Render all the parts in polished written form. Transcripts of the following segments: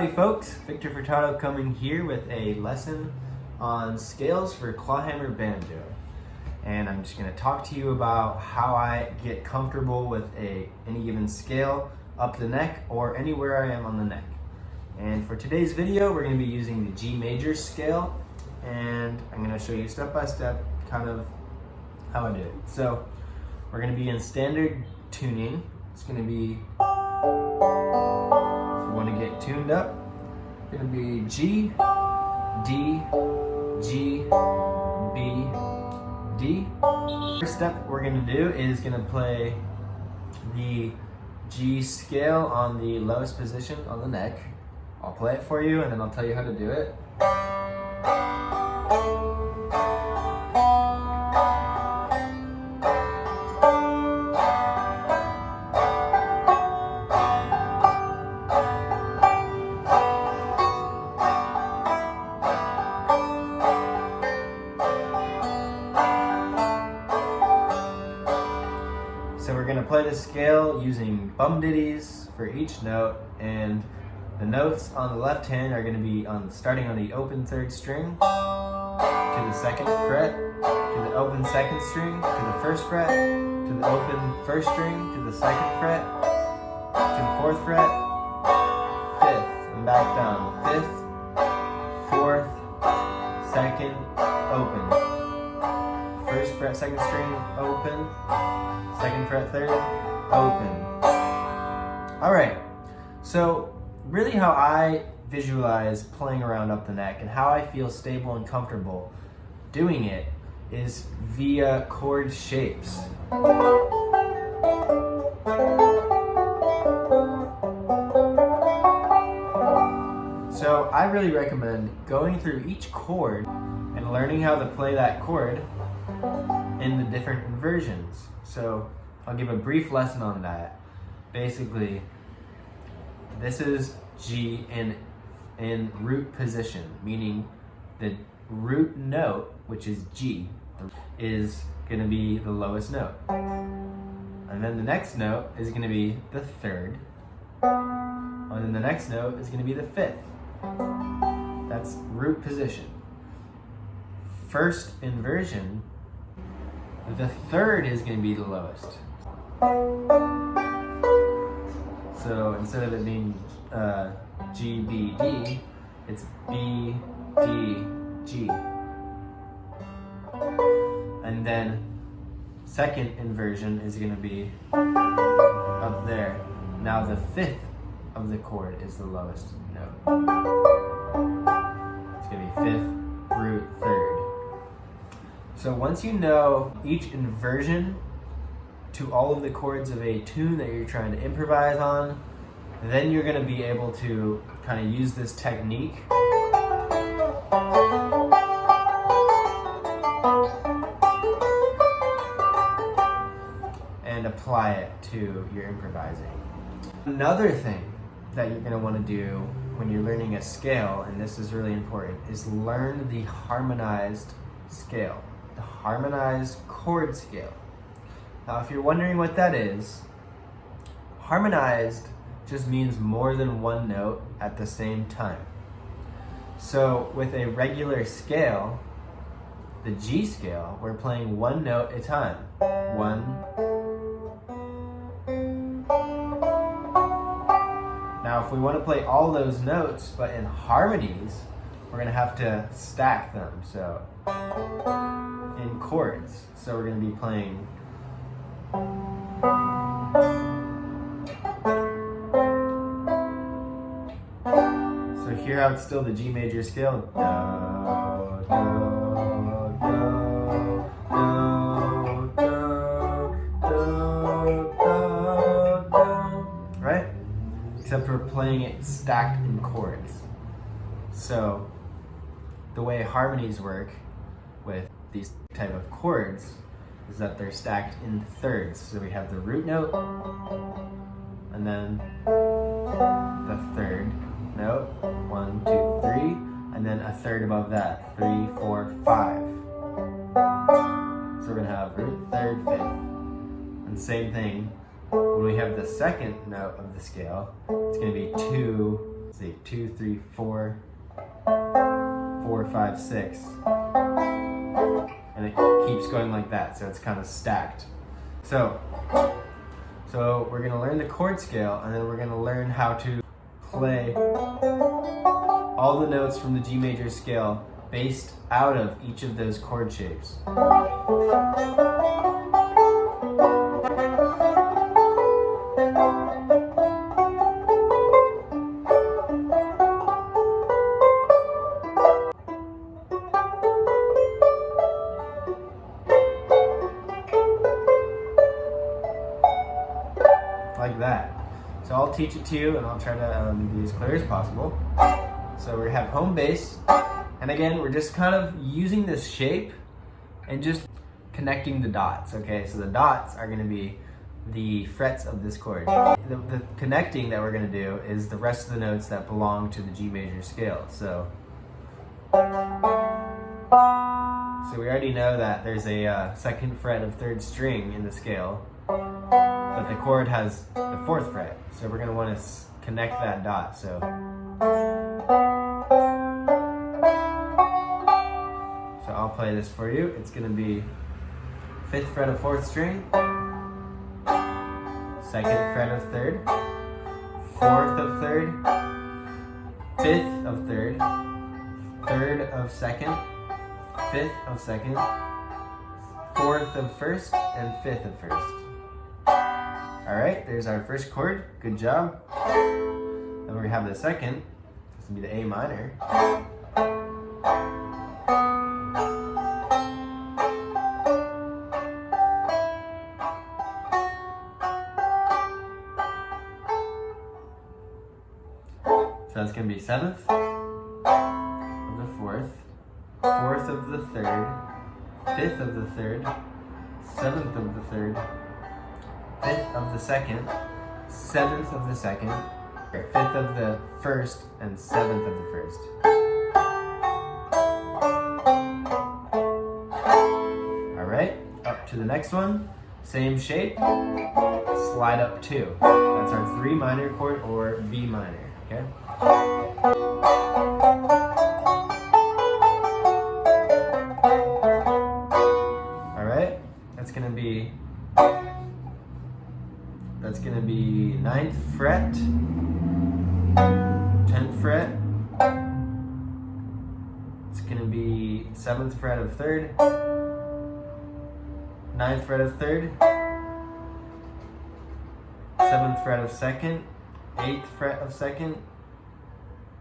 Howdy folks, Victor Furtado coming here with a lesson on scales for clawhammer banjo. And I'm just going to talk to you about how I get comfortable with any given scale up the neck or anywhere I am on the neck. And for today's video, we're going to be using the G major scale, and I'm going to show you step by step kind of how I do it. So we're going to be in standard tuning. It's going to be, want to get tuned up, it's going to be G, D, G, B, D. First step we're going to do is going to play the G scale on the lowest position on the neck. I'll play it for you and then I'll tell you how to do it. So we're going to play the scale using bum ditties for each note, and the notes on the left hand are going to be starting on the open third string to the second fret, to the open second string, to the first fret, to the open first string, to the second fret, to the fourth fret, fifth, and back down, fifth, fourth, second, open, first fret, second string, open, second fret, third, open. All right, so really how I visualize playing around up the neck and how I feel stable and comfortable doing it is via chord shapes. So I really recommend going through each chord and learning how to play that chord in the different inversions. So I'll give a brief lesson on that. Basically, this is G in root position, meaning the root note, which is G, is going to be the lowest note. And then the next note is going to be the third. And then the next note is going to be the fifth. That's root position. First inversion, the third is going to be the lowest. So instead of it being G, B, D, it's B, D, G. And then second inversion is going to be up there. Now the fifth of the chord is the lowest note. It's going to be fifth, root, third. So once you know each inversion to all of the chords of a tune that you're trying to improvise on, then you're going to be able to kind of use this technique and apply it to your improvising. Another thing that you're going to want to do when you're learning a scale, and this is really important, is learn the harmonized scale, the harmonized chord scale. Now, if you're wondering what that is, harmonized just means more than one note at the same time. So with a regular scale, the G scale, we're playing one note at a time. One. Now, if we want to play all those notes, but in harmonies, we're going to have to stack them. So in chords. So we're going to be playing so here how it's still the G major scale. Do, do, do, do, do, do, do. Right? Except we're playing it stacked in chords. So the way harmonies work with these type of chords is that they're stacked in thirds. So we have the root note, and then the third note, 1, 2, 3, and then a third above that, 3, 4, 5. So we're gonna have root, third, fifth. And same thing, when we have the second note of the scale, it's gonna be 2, let's see, 2, 3, 4, 4, 5, 6. And it keeps going like that, so it's kind of stacked. So we're gonna learn the chord scale, and then we're gonna learn how to play all the notes from the G major scale based out of each of those chord shapes. Like that. So I'll teach it to you, and I'll try to be as clear as possible. So we have home bass, and again, we're just kind of using this shape and just connecting the dots, okay? So the dots are gonna be the frets of this chord. The connecting that we're gonna do is the rest of the notes that belong to the G major scale. So we already know that there's a second fret of third string in the scale, but the chord has the fourth fret, so we're going to want to connect that dot. So I'll play this for you. It's going to be 5th fret of 4th string, 2nd fret of 3rd, 4th of 3rd, 5th of 3rd, 3rd of 2nd, 5th of 2nd, 4th of 1st, and 5th of 1st. Alright, there's our first chord. Good job. Then we're going to have the second. This will be the A minor. So that's going to be 7th of the 4th, 4th of the 3rd, 5th of the 3rd, 7th of the 3rd, 5th of the 2nd, 7th of the 2nd, 5th of the 1st, and 7th of the 1st. Alright, up to the next one. Same shape, slide up 2. That's our 3 minor chord, or B minor, okay? Alright, that's gonna be 9th fret, 10th fret. It's gonna be 7th fret of 3rd, 9th fret of 3rd, 7th fret of 2nd, 8th fret of 2nd,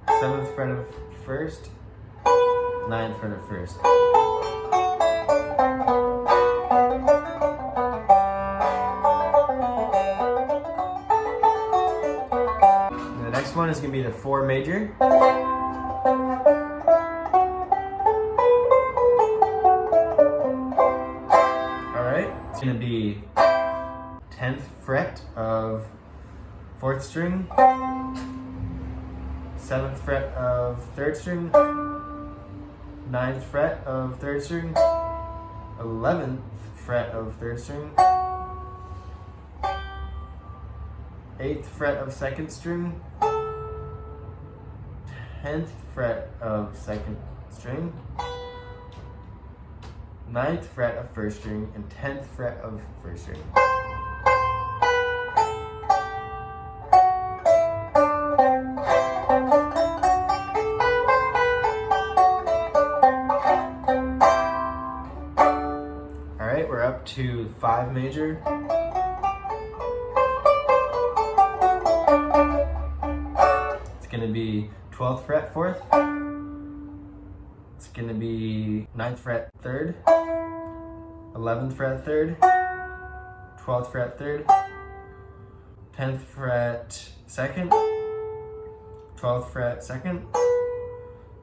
7th fret of 1st, 9th fret of 1st. The next one is going to be the 4 major. Alright, it's going to be 10th fret of 4th string, 7th fret of 3rd string, 9th fret of 3rd string, 11th fret of 3rd string, 8th fret of 2nd string, 10th fret of 2nd string, 9th fret of 1st string, and 10th fret of 1st string. Alright, we're up to 5 major. It's going to be 12th fret 4th. It's going to be 9th fret 3rd, 11th fret 3rd, 12th fret 3rd, 10th fret 2nd, 12th fret 2nd,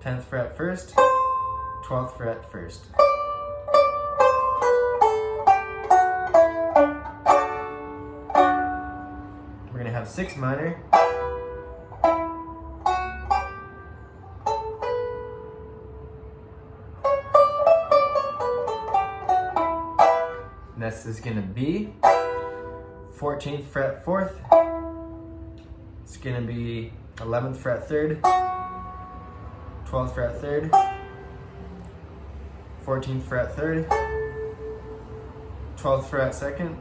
10th fret 1st, 12th fret 1st. We're going to have 6 minor. This is going to be 14th fret 4th. It's going to be 11th fret 3rd, 12th fret 3rd, 14th fret 3rd, 12th fret 2nd,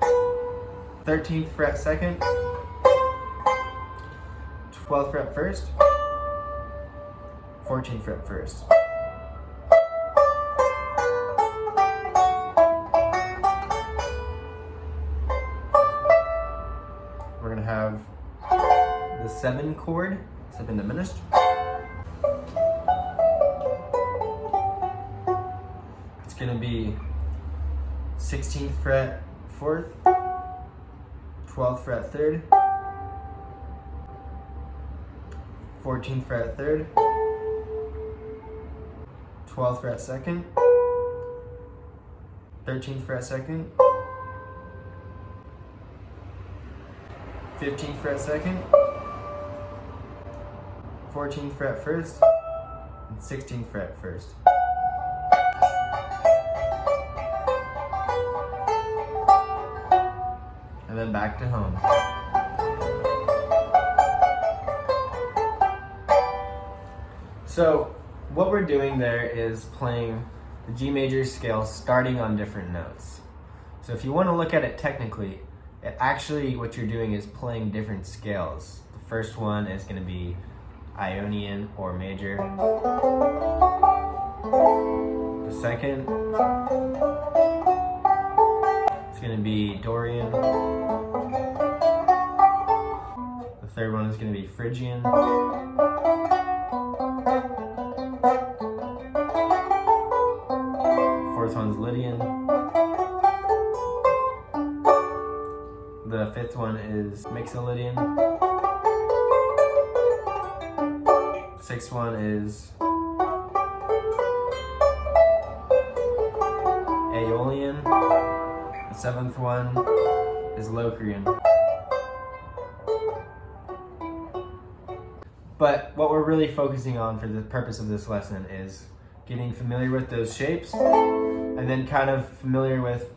13th fret 2nd, 12th fret 1st, 14th fret 1st. We're gonna have the 7 chord, 7 diminished. It's gonna be 16th fret 4th, 12th fret 3rd, 14th fret 3rd, 12th fret 2nd, 13th fret 2nd, 15th fret 2nd, 14th fret 1st, and 16th fret 1st. And then back to home. So what we're doing there is playing the G major scale starting on different notes. So if you want to look at it technically, what you're doing is playing different scales. The first one is going to be Ionian or major. The second is going to be Dorian. The third one is going to be Phrygian. Fourth one's Lydian. The fifth one is Mixolydian. Sixth one is Aeolian. The seventh one is Locrian. But what we're really focusing on for the purpose of this lesson is getting familiar with those shapes and then kind of familiar with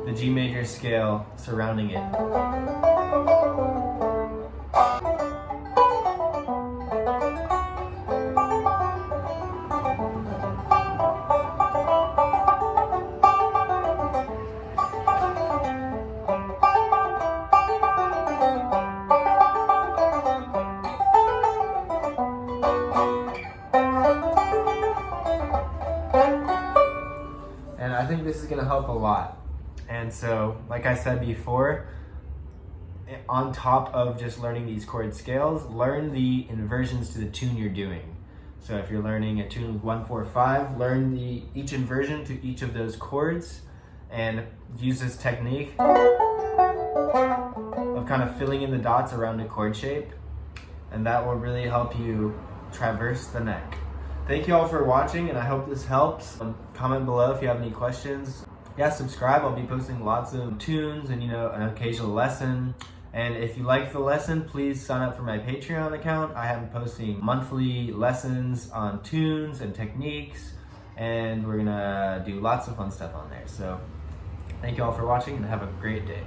the G major scale surrounding it. And I think this is going to help a lot. And so, like I said before, on top of just learning these chord scales, learn the inversions to the tune you're doing. So if you're learning a tune with 1-4-5, learn each inversion to each of those chords and use this technique of kind of filling in the dots around a chord shape, and that will really help you traverse the neck. Thank you all for watching, and I hope this helps. Comment below if you have any questions. Yeah, subscribe. I'll be posting lots of tunes and an occasional lesson. And if you like the lesson, please sign up for my Patreon account. I am posting monthly lessons on tunes and techniques, and we're gonna do lots of fun stuff on there. So thank you all for watching and have a great day.